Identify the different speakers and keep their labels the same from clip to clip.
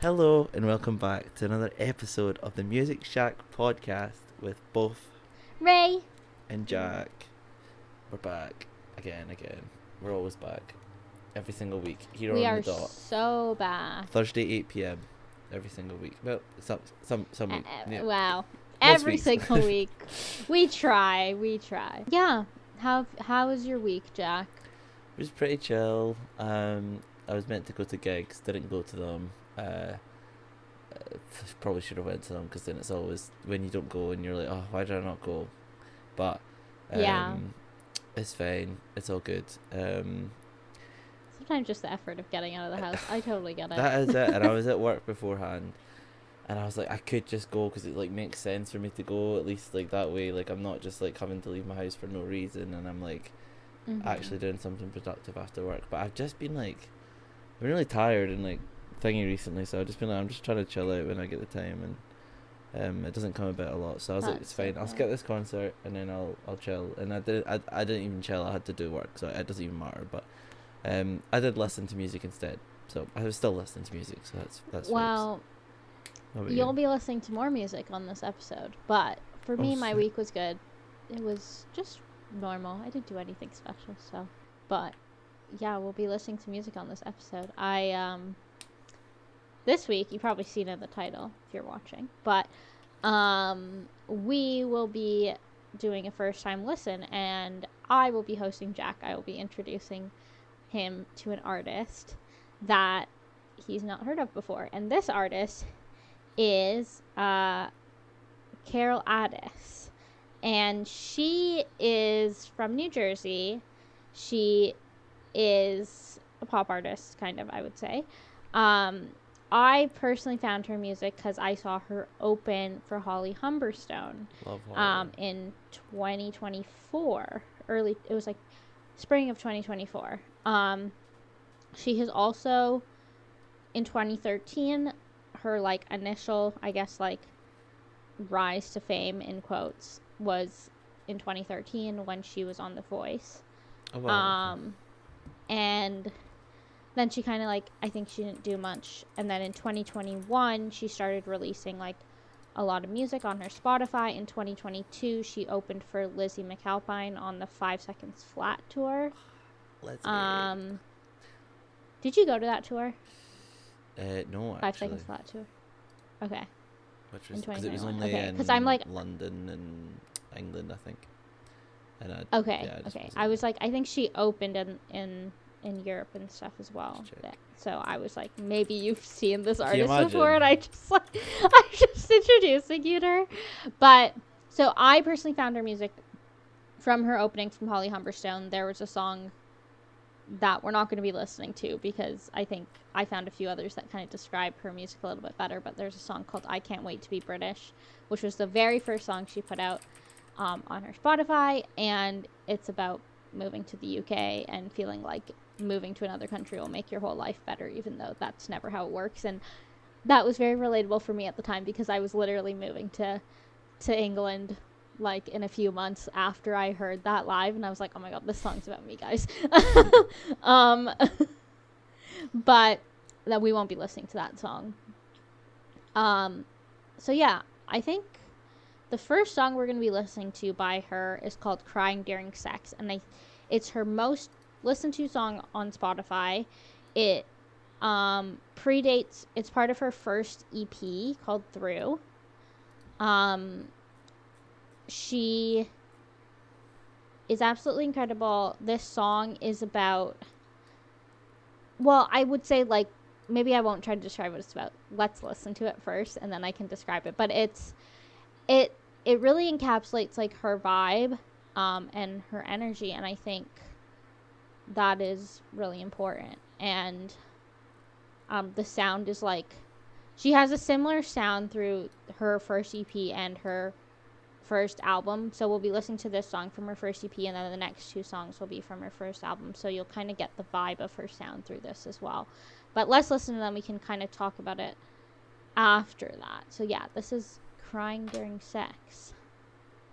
Speaker 1: Hello and welcome back to another episode of the Music Shack podcast with both
Speaker 2: Ray
Speaker 1: and Jack. We're back again. We're always back. Every single week. Here
Speaker 2: we
Speaker 1: on
Speaker 2: are
Speaker 1: the dot.
Speaker 2: so back.
Speaker 1: Thursday 8 p.m. every single week. Well, some week. Yeah.
Speaker 2: Wow.
Speaker 1: Most
Speaker 2: Every
Speaker 1: weeks.
Speaker 2: single week. We try. Yeah. How was your week, Jack?
Speaker 1: It was pretty chill. I was meant to go to gigs, didn't go to them. Probably should have went to them because then it's always when you don't go and you're like, oh, why did I not go? But
Speaker 2: Yeah.
Speaker 1: It's fine. It's all good.
Speaker 2: Sometimes just the effort of getting out of the house. I totally get it.
Speaker 1: That is it. And I was at work beforehand, and I was like, I could just go because it like makes sense for me to go at least like that way. Like I'm not just like having to leave my house for no reason, and I'm like actually doing something productive after work. But I've just been like, I'm really tired and like thingy recently, so I've just been like, I'm just trying to chill out when I get the time, and it doesn't come about a lot. So I was like, it's fine. I'll skip this concert and then I'll chill. And I didn't even chill. I had to do work, so it doesn't even matter. But I did listen to music instead, so I was still listening to music. So that's
Speaker 2: well. You'll be listening to more music on this episode, but for me, my week was good. It was just normal. I didn't do anything special, so. But yeah, we'll be listening to music on this episode. This week, you've probably seen it in the title if you're watching, but we will be doing a first-time listen, and I will be hosting Jack. I will be introducing him to an artist that he's not heard of before, and this artist is Carol Ades, and she is from New Jersey. She is a pop artist, kind of, I would say. I personally found her music because I saw her open for Holly Humberstone in 2024. It was like spring of 2024. She has also, in 2013, her like initial, I guess, like rise to fame in quotes was in 2013 when she was on The Voice.
Speaker 1: Oh, wow.
Speaker 2: And then she kind of like, I think she didn't do much. And then in 2021, she started releasing like a lot of music on her Spotify. In 2022, she opened for Lizzie McAlpine on the 5 Seconds Flat tour. Did you go to that tour?
Speaker 1: No,
Speaker 2: 5 Seconds Flat tour. Okay.
Speaker 1: Which was because it was only in
Speaker 2: I'm like,
Speaker 1: London and England, I think. And
Speaker 2: okay. I was like, I think she opened in Europe and stuff as well. So I was like, maybe you've seen this artist before, and I'm just introducing you to her. But so I personally found her music from her opening from Holly Humberstone. There was a song that we're not going to be listening to because I think I found a few others that kind of describe her music a little bit better. But there's a song called I Can't Wait to Be British, which was the very first song she put out on her Spotify, and it's about moving to the UK and feeling like moving to another country will make your whole life better, even though that's never how it works. And that was very relatable for me at the time because I was literally moving to England like in a few months after I heard that live, and I was like, oh my god, this song's about me, guys. But that we won't be listening to that song. So yeah, I think the first song we're going to be listening to by her is called Crying During Sex, and it's her most listened to song on Spotify. It predates, it's part of her first EP called Through. She is absolutely incredible. This song is about, well, I would say, like, maybe I won't try to describe what it's about. Let's listen to it first, and then I can describe it. But it really encapsulates, like, her vibe and her energy, and I think that is really important. And the sound is, like, she has a similar sound through her first EP and her first album. So we'll be listening to this song from her first EP, and then the next two songs will be from her first album. So you'll kind of get the vibe of her sound through this as well. But let's listen to them. We can kind of talk about it after that. So yeah, this is Crying During Sex.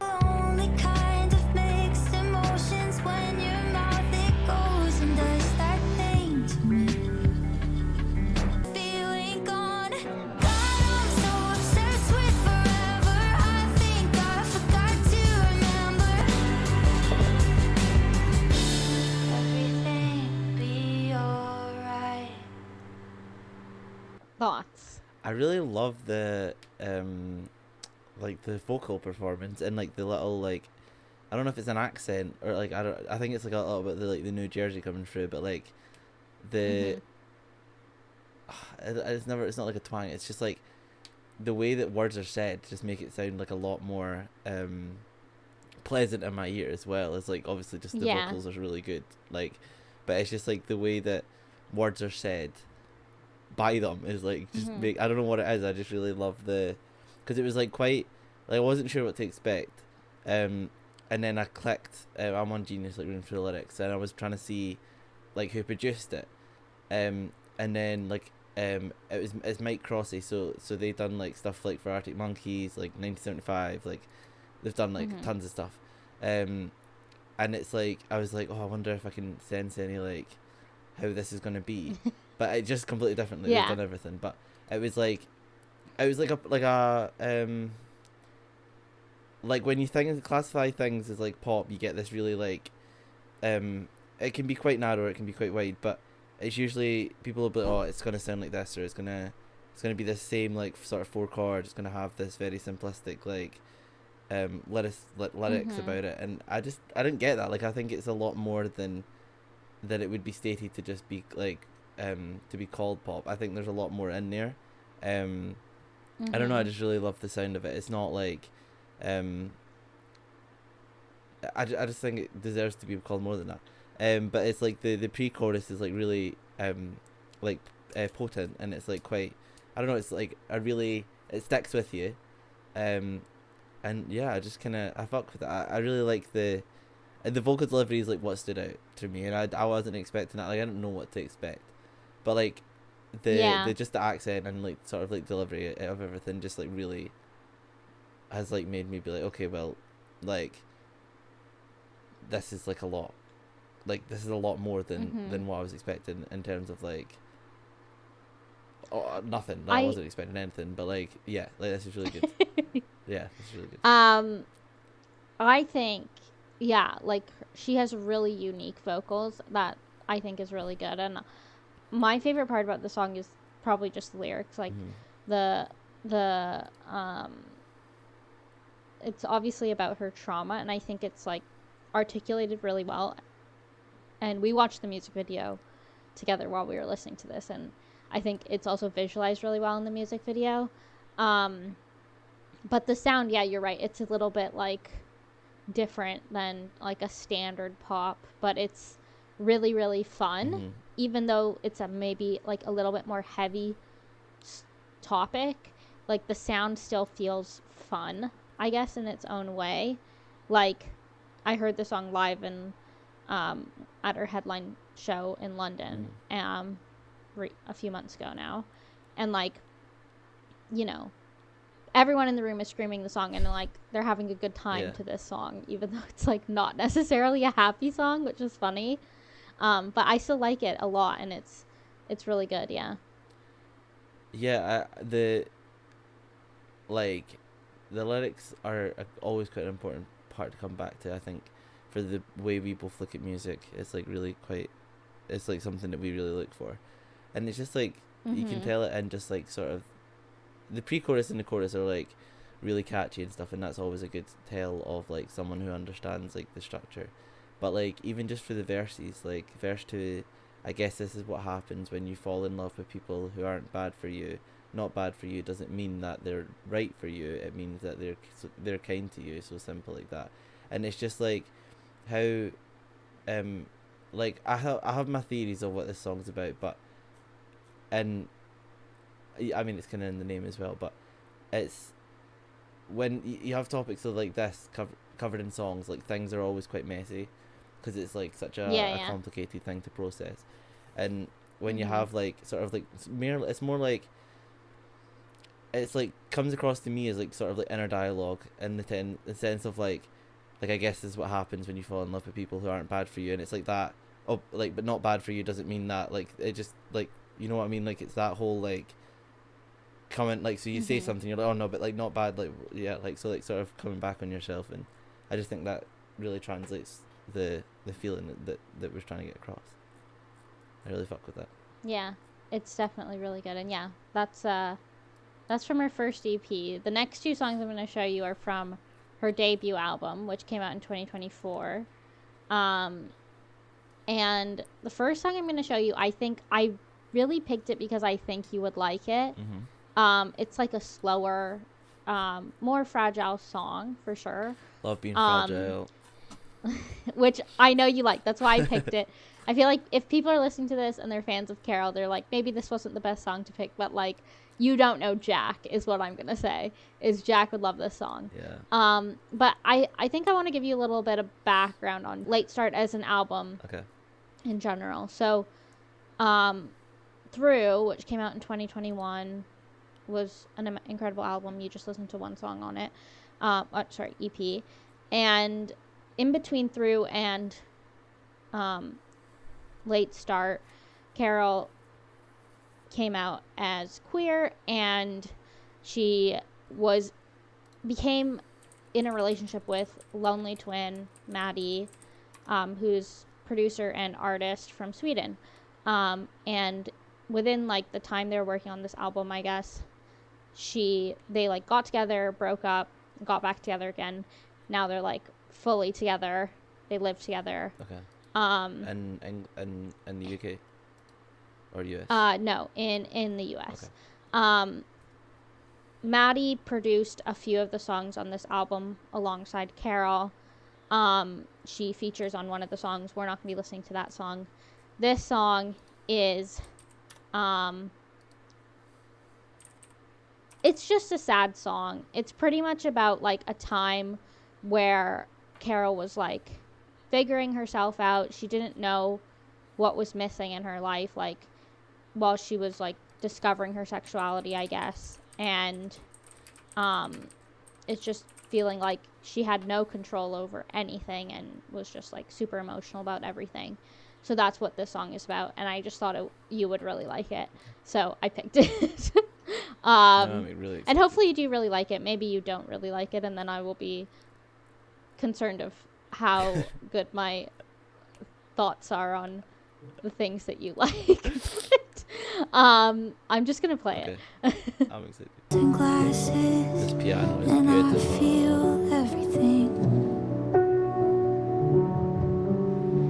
Speaker 3: Only kind of mixed emotions when your mouth it goes and does that thing to me. Feeling gone,
Speaker 2: thoughts?
Speaker 1: I really love the like the vocal performance and like the little like, I don't know if it's an accent or like I think it's like a little bit the New Jersey coming through, but like the it's not like a twang. It's just like the way that words are said just make it sound like a lot more pleasant in my ear as well. It's like obviously just the vocals are really good, like, but it's just like the way that words are said by them is like just I don't know what it is. I just really love because it was like quite like I wasn't sure what to expect, and then I clicked. I'm on Genius like reading through the lyrics, and I was trying to see like who produced it, and then like it's Mike Crossy, so they done like stuff like for Arctic Monkeys, like 1975, like they've done like tons of stuff, and it's like I was like, oh, I wonder if I can sense any like how this is gonna be, but it just completely different. Like, they've done everything, but it was like like when you classify things as like pop, you get this really like it can be quite narrow, it can be quite wide, but it's usually people will be like, oh, it's gonna sound like this, or it's gonna be the same like sort of 4 chords. It's gonna have this very simplistic like lyrics about it, and I didn't get that. Like I think it's a lot more than that. It would be stated to just be like to be called pop. I think there's a lot more in there. I don't know. I just really love the sound of it. It's not like I just think it deserves to be called more than that. But it's like the pre-chorus is like really potent, and it's like quite, I don't know, it's like it sticks with you, and yeah, I just I fuck with it. I really like the vocal delivery is like what stood out to me, and I wasn't expecting that. Like I didn't know what to expect, but like the just the accent and like sort of like delivery of everything just like really has like made me be like, okay, well, like this is like a lot. Like this is a lot more than what I was expecting in terms of like nothing. I wasn't expecting anything, but like yeah, like this is really good. Yeah, this is really good.
Speaker 2: I think like she has really unique vocals that I think is really good, and my favorite part about the song is probably just the lyrics, like the it's obviously about her trauma, and I think it's like articulated really well. And we watched the music video together while we were listening to this, and I think it's also visualized really well in the music video. But the sound, yeah, you're right. It's a little bit like different than like a standard pop, but it's really, really fun, even though it's a maybe like a little bit more heavy topic. Like the sound still feels fun, I guess, in its own way. Like I heard the song live and at her headline show in London a few months ago now, and like, you know, everyone in the room is screaming the song, and like they're having a good time to this song, even though it's like not necessarily a happy song, which is funny, but I still like it a lot, and it's really good.
Speaker 1: The lyrics are always quite an important part to come back to, I think, for the way we both look at music. It's like really quite, it's like something that we really look for, and it's just like you can tell it, and just like sort of the pre-chorus and the chorus are like really catchy and stuff, and that's always a good tell of like someone who understands like the structure. But like even just for the verses, like verse 2, I guess this is what happens when you fall in love with people who aren't bad for you. Not bad for you doesn't mean that they're right for you. It means that they're kind to you. So simple like that. And it's just like how like I have my theories of what this song's about, but and I mean it's kind of in the name as well, but it's when you have topics of like this covered in songs, like things are always quite messy because it's like such a complicated thing to process. And when you have like sort of like it's more like it's like comes across to me as like sort of like inner dialogue in the sense of like I guess this is what happens when you fall in love with people who aren't bad for you, and it's like that. Oh, like, but not bad for you doesn't mean that. Like, it just like, you know what I mean? Like, it's that whole like comment. Like, so you say something, you're like, oh no, but like not bad. Like, yeah, like so, like sort of coming back on yourself, and I just think that really translates the feeling that we're trying to get across. I really fuck with that.
Speaker 2: Yeah, it's definitely really good. And yeah, that's from her first EP. The next two songs I'm going to show you are from her debut album, which came out in 2024. And the first song I'm going to show you, I think I really picked it because I think you would like it. It's like a slower, more fragile song for sure.
Speaker 1: Love being fragile.
Speaker 2: Which I know you like. That's why I picked it. I feel like if people are listening to this and they're fans of Carol, they're like, maybe this wasn't the best song to pick, but like, you don't know Jack is what I'm gonna say. Is Jack would love this song.
Speaker 1: Yeah.
Speaker 2: But I think I want to give you a little bit of background on Late Start as an album.
Speaker 1: Okay.
Speaker 2: In general, so, Through, which came out in 2021, was an incredible album. You just listened to one song on it. EP, and in between Through and Late Start, Carol came out as queer, and she became in a relationship with lonely twin Maddie, who's producer and artist from Sweden, and within like the time they were working on this album, I guess they like got together, broke up, got back together again. Now they're like fully together. They live together.
Speaker 1: Okay. And the UK or US?
Speaker 2: No, in the US.
Speaker 1: Okay.
Speaker 2: Maddie produced a few of the songs on this album alongside Carol. She features on one of the songs. We're not gonna be listening to that song. This song is it's just a sad song. It's pretty much about like a time where Carol was like figuring herself out. She didn't know what was missing in her life, like while she was like discovering her sexuality, I guess. And it's just feeling like she had no control over anything and was just like super emotional about everything. So that's what this song is about, and I just thought you would really like it, so I picked it.
Speaker 1: Really
Speaker 2: and hopefully you do really like it. Maybe you don't really like it, and then I will be concerned of how good my thoughts are on the things that you like. But, I'm just gonna play
Speaker 1: it. I'm excited.
Speaker 3: Glasses,
Speaker 1: This piano is
Speaker 3: and I
Speaker 1: beautiful.
Speaker 3: feel everything.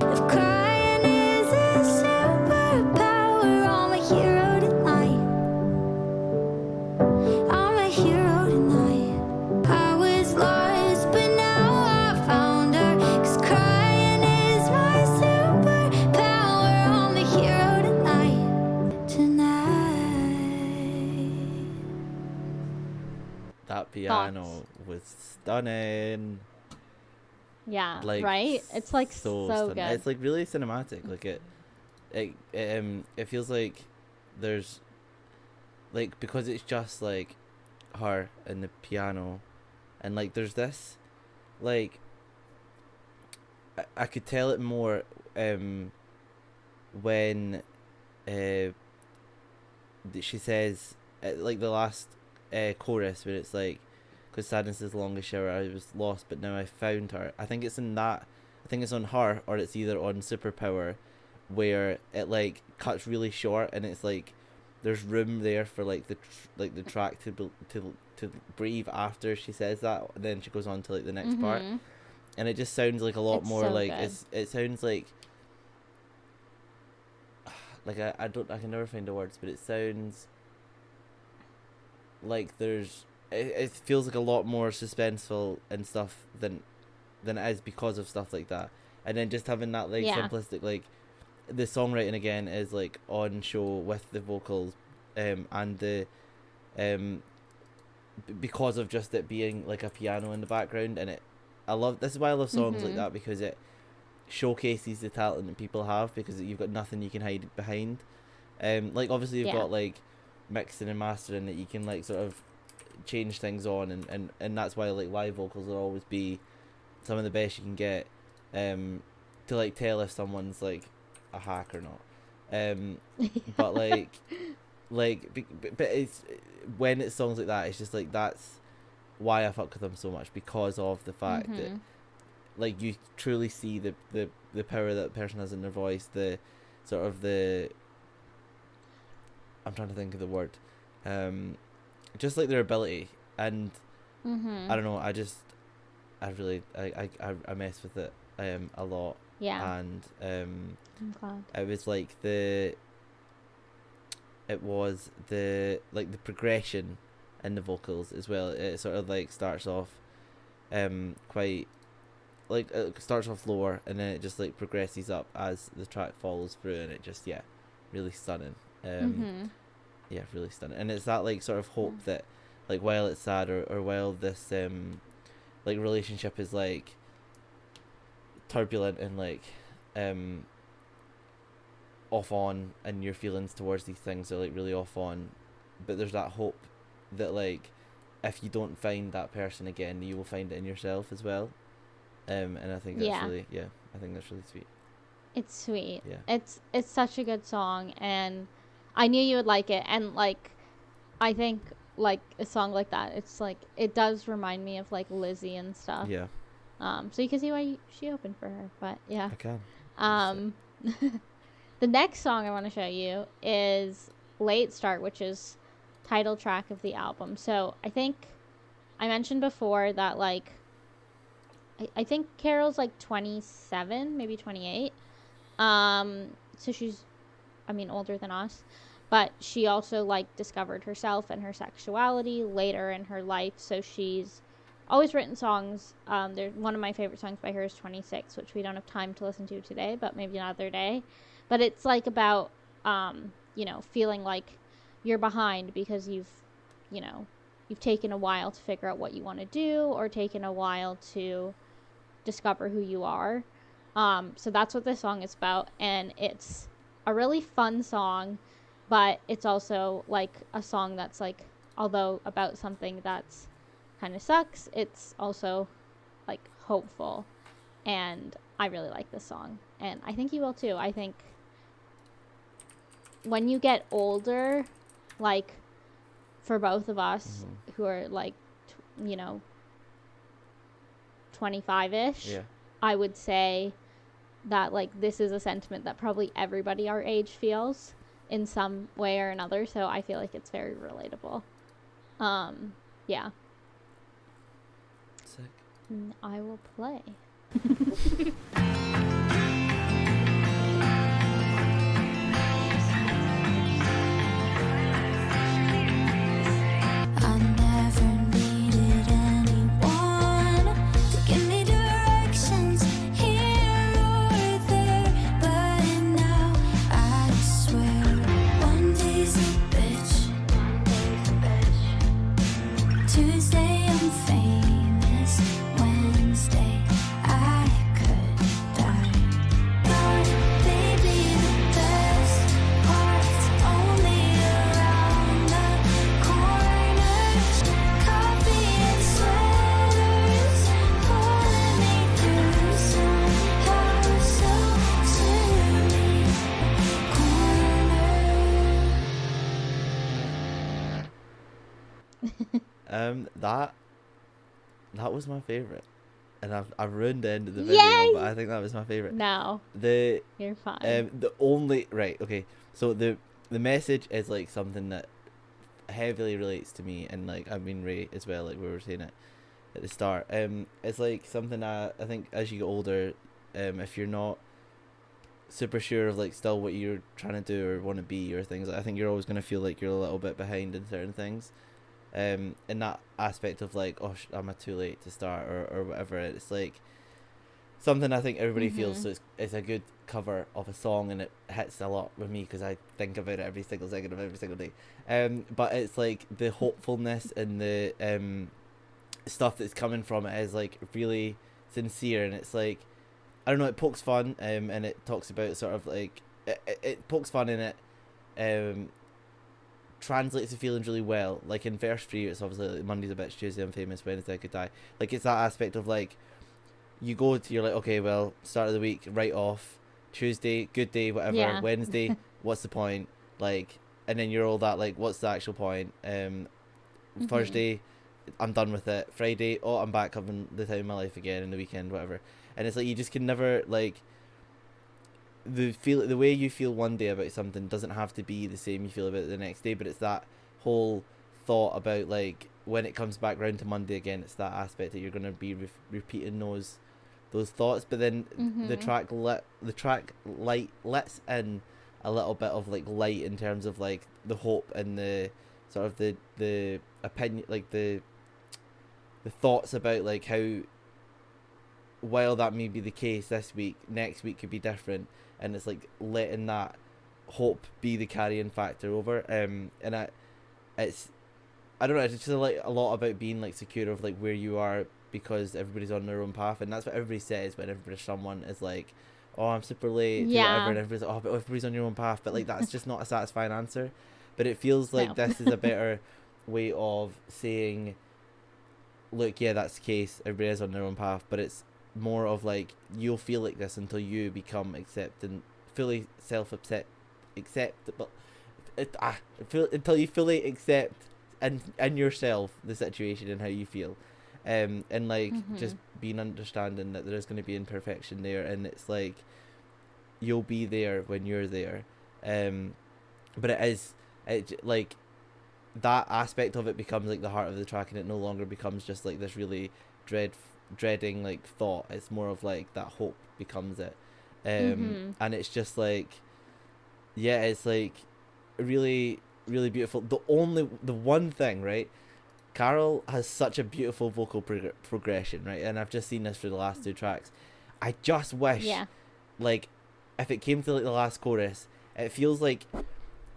Speaker 3: If crying is a superpower, I'm a hero tonight. I'm a hero tonight. I was lost, but now I found her. 'Cause crying is my superpower. I'm a hero tonight.
Speaker 1: That piano was stunning.
Speaker 2: Yeah,
Speaker 1: Like,
Speaker 2: right? It's like
Speaker 1: so
Speaker 2: so
Speaker 1: stunning.
Speaker 2: good.
Speaker 1: It's like really cinematic. Like it feels like there's like, because it's just like her and the piano, and like there's this like I could tell it more when she says like the last chorus where it's like, because sadness is the longest shower, I was lost but now I found her. I think it's in that, I think it's on Her, or it's either on Superpower, where it like cuts really short and it's like there's room there for like the track to breathe after she says that, and then she goes on to like the next part, and it just sounds like a lot
Speaker 2: It's
Speaker 1: more
Speaker 2: so
Speaker 1: like
Speaker 2: good.
Speaker 1: it sounds like I can never find the words, but it sounds like there's it feels like a lot more suspenseful and stuff than it is because of stuff like that. And then just having that like simplistic, like the songwriting again is like on show with the vocals, and the because of just it being like a piano in the background, and this is why I love songs like that, because it showcases the talent that people have, because you've got nothing you can hide behind. Like obviously you've got like mixing and mastering that you can like sort of change things on, and that's why like live vocals will always be some of the best you can get, to like tell if someone's like a hack or not. But but it's when it's songs like that, it's just like that's why I fuck with them so much, because of the fact that like you truly see the power that person has in their voice, the sort of the I'm trying to think of the word, just like their ability, and I don't know, I mess with it a lot.
Speaker 2: Yeah.
Speaker 1: And
Speaker 2: I'm glad.
Speaker 1: it was like the progression in the vocals as well. It sort of like starts off quite like, it starts off lower and then it just like progresses up as the track follows through, and it just really stunning. Yeah, really stunning. And it's that like sort of hope that like while it's sad, or while this like relationship is like turbulent and like off on, and your feelings towards these things are like really off on, but there's that hope that like if you don't find that person again, you will find it in yourself as well. And I think that's really, I think that's really sweet.
Speaker 2: It's sweet.
Speaker 1: Yeah.
Speaker 2: It's such a good song, and I knew you would like it. And like, I think like a song like that, it's like, it does remind me of like Lizzie and stuff.
Speaker 1: Yeah.
Speaker 2: So you can see why she opened for her, but yeah.
Speaker 1: I can.
Speaker 2: The next song I want to show you is Late Start, which is title track of the album. So I think I mentioned before that like, I think Carol's like 27, maybe 28. So she's, I mean, older than us, but she also like discovered herself and her sexuality later in her life. So she's always written songs. There's one of my favorite songs by her is 26, which we don't have time to listen to today, but maybe another day. But it's like about, you know, feeling like you're behind because you've taken a while to figure out what you want to do, or taken a while to discover who you are. So that's what this song is about, and it's a really fun song, but it's also like a song that's like, although about something that's kind of sucks, it's also like hopeful, and I really like this song, and I think you will too. I think when you get older, like for both of us who are like 25ish, I would say that like this is a sentiment that probably everybody our age feels in some way or another, so I feel like it's very relatable. Yeah.
Speaker 1: Sick.
Speaker 2: I will play.
Speaker 1: That was my favorite, and I've ruined the end of the video, but I think that was my favorite.
Speaker 2: No, you're fine.
Speaker 1: The only okay, so the message is like something that heavily relates to me, and like I mean Ray as well, like we were saying it at the start. It's like something I think as you get older, if you're not super sure of like still what you're trying to do or want to be or things, I think you're always gonna feel like you're a little bit behind in certain things. In that aspect of like, oh, am I too late to start or whatever. It's like something I think everybody feels, so it's a good cover of a song, and it hits a lot with me because I think about it every single second of every single day. But it's like the hopefulness and the stuff that's coming from it is like really sincere, and it's like, I don't know, it pokes fun, and it talks about sort of like it pokes fun in it, translates the feelings really well. Like in verse 3, it's obviously like, Monday's a bitch, Tuesday I'm famous, Wednesday I could die. Like it's that aspect of like, you go to, you're like, okay, well, start of the week, write off. Tuesday, good day, whatever.
Speaker 2: Yeah.
Speaker 1: Wednesday, what's the point? Like, and then you're all that like, what's the actual point? Thursday, I'm done with it. Friday, oh, I'm back having the time of my life again, and the weekend, whatever. And it's like, you just can never like, the way you feel one day about something doesn't have to be the same you feel about it the next day, but it's that whole thought about like when it comes back round to Monday again, it's that aspect that you're going to be repeating those thoughts. But then the track lets in a little bit of like light in terms of like the hope and the sort of the opinion, like the thoughts about like how, while that may be the case this week, next week could be different, and it's like letting that hope be the carrying factor over. And I don't know, it's just like a lot about being like secure of like where you are, because everybody's on their own path, and that's what everybody says whenever someone is like, oh, I'm super late, whatever, and everybody's like, oh, but everybody's on your own path, but like that's just not a satisfying answer. But it feels like this is a better way of saying, look, yeah, that's the case, everybody is on their own path, but it's more of like, you'll feel like this until you become fully until you fully accept in yourself the situation and how you feel, and like just being understanding that there's going to be imperfection there, and it's like you'll be there when you're there, but it like that aspect of it becomes like the heart of the track, and it no longer becomes just like this really dreading like thought. It's more of like that hope becomes it, and it's just like, yeah, it's like really really beautiful. The one thing, right, Carol has such a beautiful vocal progression, right, and I've just seen this for the last two tracks. I just wish like if it came to like the last chorus, it feels like,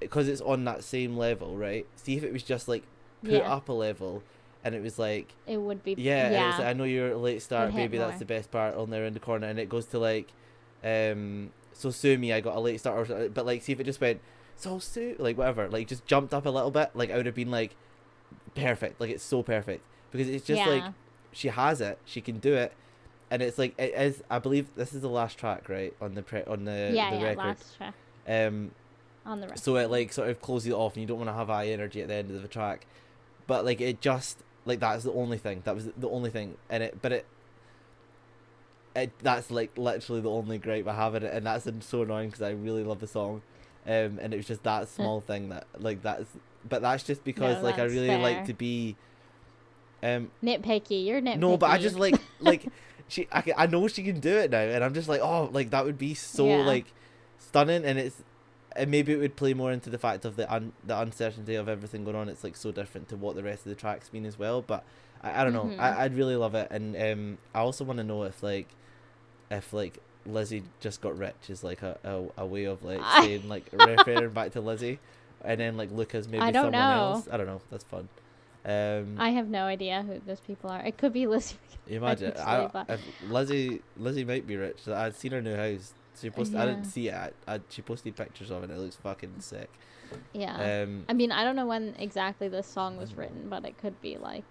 Speaker 1: because it's on that same level, right, see if it was just like put up a level, and it was like,
Speaker 2: it would be
Speaker 1: and it was like, I know you're a late start, baby, that's the best part, on there in the corner, and it goes to like so sue me, I got a late start, or, but like see if it just went so sue, like whatever, like just jumped up a little bit, like I would have been like perfect, like it's so perfect, because it's just like she has it, she can do it, and it's like it is, I believe this is the last track, right, on the record,
Speaker 2: last track on the record,
Speaker 1: so it like sort of closes it off, and you don't want to have high energy at the end of the track, but like it just like that's the only thing, that was the only thing in it, but it that's like literally the only gripe I have in it, and that's so annoying because I really love the song, and it was just that small thing that like that's just because like I really like to be
Speaker 2: nitpicky. You're nitpicky.
Speaker 1: No, but I just like I know she can do it now, and I'm just like, oh, like that would be so like stunning, and maybe it would play more into the fact of the uncertainty of everything going on. It's like so different to what the rest of the tracks mean as well, but I don't know, I'd really love it, and I also want to know if Lizzie just got rich is like a way of like saying like referring back to Lizzie, and then like Lucas maybe someone else. I don't know. That's fun.
Speaker 2: I have no idea who those people are. It could be Lizzie.
Speaker 1: You imagine, Lizzie might be rich. I'd seen her new house. She posted. I didn't see it. She posted pictures of it. It looks fucking sick.
Speaker 2: Yeah. I mean, I don't know when exactly this song was written, but it could be like.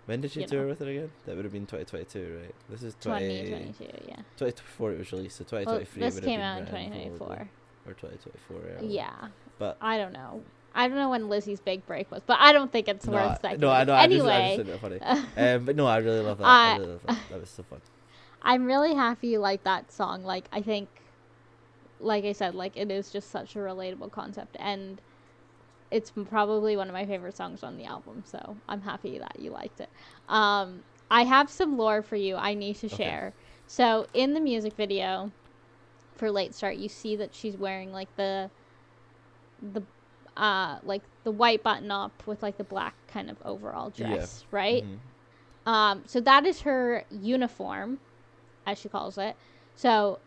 Speaker 1: When did she tour with it again? That would have been 2022, right? This is
Speaker 2: 2022, yeah.
Speaker 1: 2024 it was released, so 2023
Speaker 2: this came out in 2024.
Speaker 1: Or 2024,
Speaker 2: yeah.
Speaker 1: But
Speaker 2: I don't know. I don't know when Lizzie's big break was, but I don't think it's worth speculating.
Speaker 1: No, I know.
Speaker 2: Anyway.
Speaker 1: I just found it funny. But no, I really love that. I really love that. That was so fun.
Speaker 2: I'm really happy you like that song. Like, I think, like I said, like, it is just such a relatable concept, and it's probably one of my favorite songs on the album, so I'm happy that you liked it. I have some lore for you I need to share. So in the music video for Late Start, you see that she's wearing like the white button up with like the black kind of overall dress, right? So that is her uniform, as she calls it. So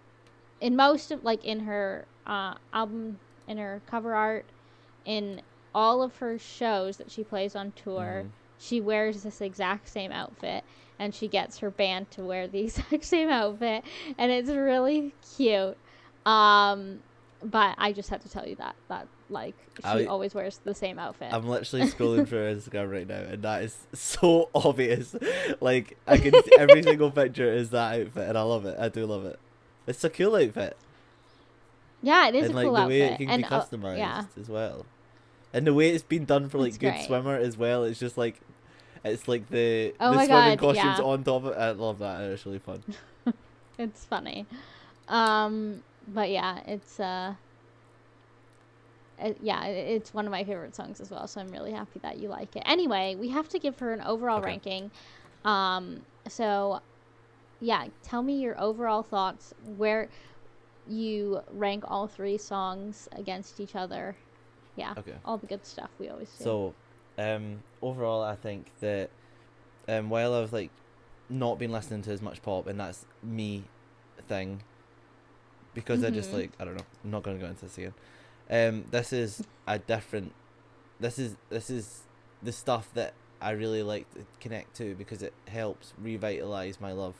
Speaker 2: in most of, like, in her album, in her cover art, in all of her shows that she plays on tour, she wears this exact same outfit, and she gets her band to wear the exact same outfit, and it's really cute. But I just have to tell you that like she always wears the same outfit.
Speaker 1: I'm literally scrolling through her Instagram right now, and that is so obvious. Like, I can see every single picture is that outfit, and I love it. I do love it. It's a cool outfit.
Speaker 2: Yeah, it is
Speaker 1: and
Speaker 2: a cool
Speaker 1: outfit. And like the way
Speaker 2: outfit.
Speaker 1: it can be customized as well. And the way it's been done for like
Speaker 2: it's
Speaker 1: Good
Speaker 2: great.
Speaker 1: Swimmer as well, it's just like, it's like the
Speaker 2: my
Speaker 1: swimming
Speaker 2: God,
Speaker 1: costumes on top of it. I love that. It's really fun.
Speaker 2: It's funny. But yeah, it's one of my favorite songs as well, so I'm really happy that you like it. Anyway, we have to give her an overall ranking. So yeah, tell me your overall thoughts, where you rank all 3 songs against each other. Yeah, all the good stuff we always do.
Speaker 1: So, overall, I think that while I've like not been listening to as much pop, and that's me thing, because I just like, I don't know, I'm not going to go into this again. This is a different. This is the stuff that I really like to connect to, because it helps revitalize my love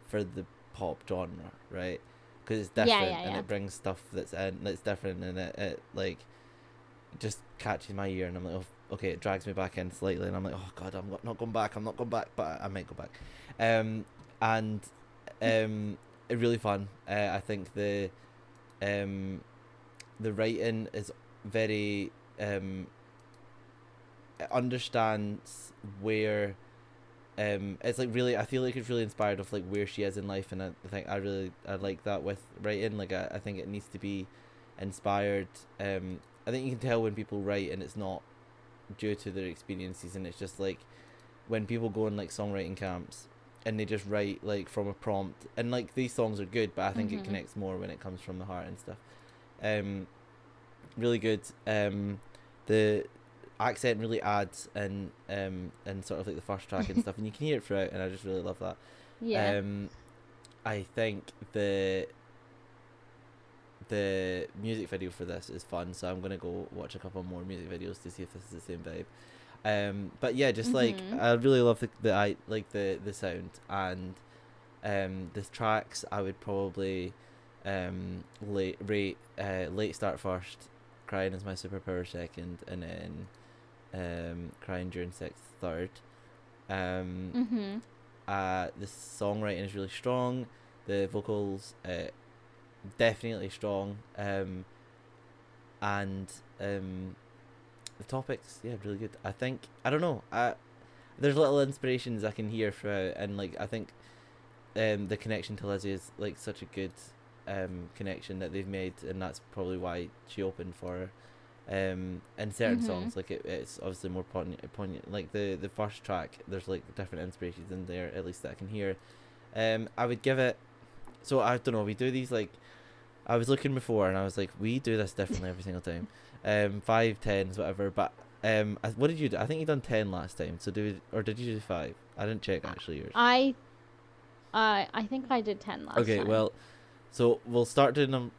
Speaker 1: for the pop genre, right? Because it's different, and it brings stuff that's different, and it like just catches my ear, and I'm like, oh, okay, it drags me back in slightly, and I'm like, oh god, I'm not going back, but I might go back. It's really fun. I think the writing is very it understands where it's like really, I feel like it's really inspired of like where she is in life, and I think I like that with writing. Like I think it needs to be inspired. I think you can tell when people write and it's not due to their experiences, and it's just like when people go in like songwriting camps and they just write like from a prompt, and like these songs are good, but I think it connects more when it comes from the heart and stuff. Really good. The accent really adds in sort of like the first track and stuff, and you can hear it throughout, and I just really love that.
Speaker 2: Yeah.
Speaker 1: I think the music video for this is fun, so I'm gonna go watch a couple more music videos to see if this is the same vibe. But yeah, just like I really love the sound, and the tracks I would probably rate Late Start first, Crying is my superpower second, and then Crying During Sex third. The songwriting is really strong. The vocals definitely strong. And the topics, really good. I think, I don't know, there's little inspirations I can hear throughout, and like I think the connection to Lizzie is like such a good connection that they've made, and that's probably why she opened for her. And certain songs, like it's obviously more poignant. Like the first track, there's like different inspirations in there, at least that I can hear. I would give it, so I don't know, we do these like, I was looking before and I was like, we do this differently every single time. 5, 10s, whatever, but what did you do? I think you done 10 last time, so did you do 5? I didn't check actually yours.
Speaker 2: I think I did 10 last time.
Speaker 1: Okay, well, so we'll start doing them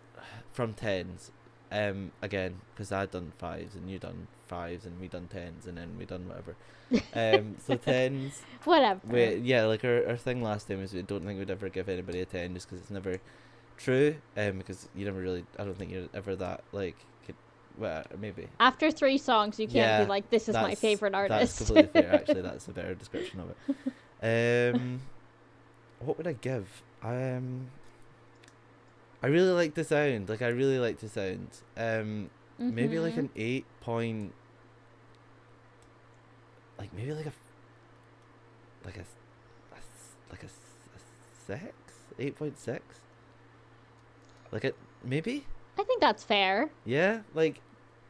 Speaker 1: from 10s again, because I done 5s and you done 5s and we done 10s and then we done whatever. So 10s.
Speaker 2: Whatever.
Speaker 1: Like our thing last time is we don't think we'd ever give anybody a 10 just because it's never true. Because you never really, I don't think you're ever that like. Well, maybe
Speaker 2: after 3 songs you can't be like, this is my favorite artist.
Speaker 1: That's completely fair. Actually, that's a better description of it. What would I give? I really like the sound. Like I really like the sound. Maybe like an 8 point. Like maybe like a 6, 8.6. Like it maybe.
Speaker 2: I think that's fair.
Speaker 1: Yeah, like,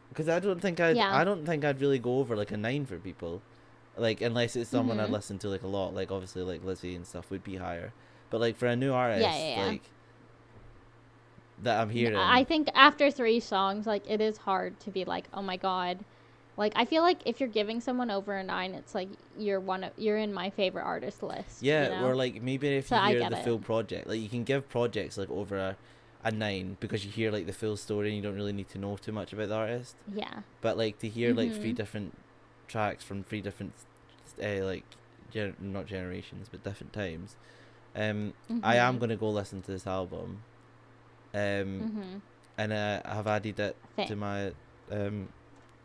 Speaker 1: because I don't think I'd really go over like a 9 for people, like unless it's someone I'd listen to like a lot, like obviously like Lizzie and stuff would be higher, but like for a new artist, like that I'm hearing.
Speaker 2: I think after 3 songs, like it is hard to be like, oh my god, like I feel like if you're giving someone over a 9, it's like you're in my favorite artist list.
Speaker 1: Yeah,
Speaker 2: you know?
Speaker 1: Or like maybe if you hear the full project, like you can give projects like over a 9 because you hear like the full story and you don't really need to know too much about the artist.
Speaker 2: Yeah.
Speaker 1: But like to hear like 3 different tracks from 3 different not generations but different times, I am gonna go listen to this album, and I have added it to my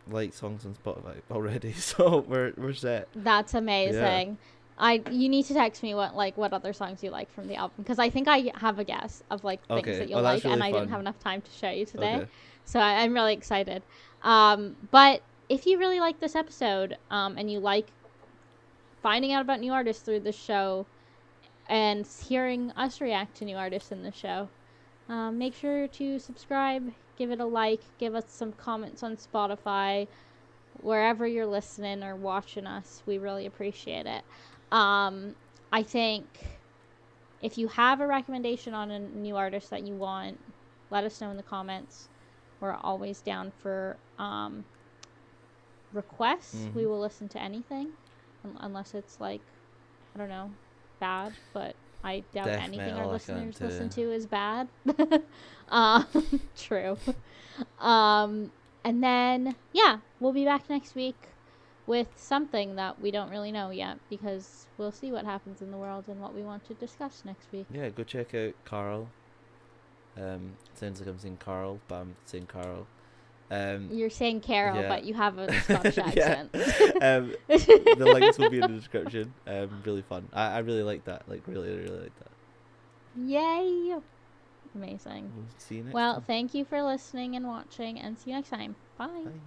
Speaker 1: like songs on Spotify already, so we're set.
Speaker 2: That's amazing. Yeah. You need to text me what other songs you like from the album, because I think I have a guess of like things that you'll like, really and I didn't have enough time to show you today, so I'm really excited. But if you really like this episode, and you like finding out about new artists through the show, and hearing us react to new artists in the show, Make sure to subscribe, give it a like, give us some comments on Spotify, wherever you're listening or watching us. We really appreciate it. I think if you have a recommendation on a new artist that you want, let us know in the comments. We're always down for requests. We will listen to anything, unless it's like, I don't know, bad, but I doubt anything our listeners listen to is bad. True. And then, yeah, we'll be back next week with something that we don't really know yet, because we'll see what happens in the world and what we want to discuss next week.
Speaker 1: Yeah, go check out Carl. Sounds like I'm saying Carl, but I'm saying Carl.
Speaker 2: You're saying Carol, but you have a Scottish accent.
Speaker 1: The links will be in the description. Really fun. I really like that. Like, really, really like that.
Speaker 2: Yay! Amazing.
Speaker 1: We'll see you next
Speaker 2: time.
Speaker 1: time.
Speaker 2: Thank you for listening and watching, and see you next time. Bye.
Speaker 1: Bye.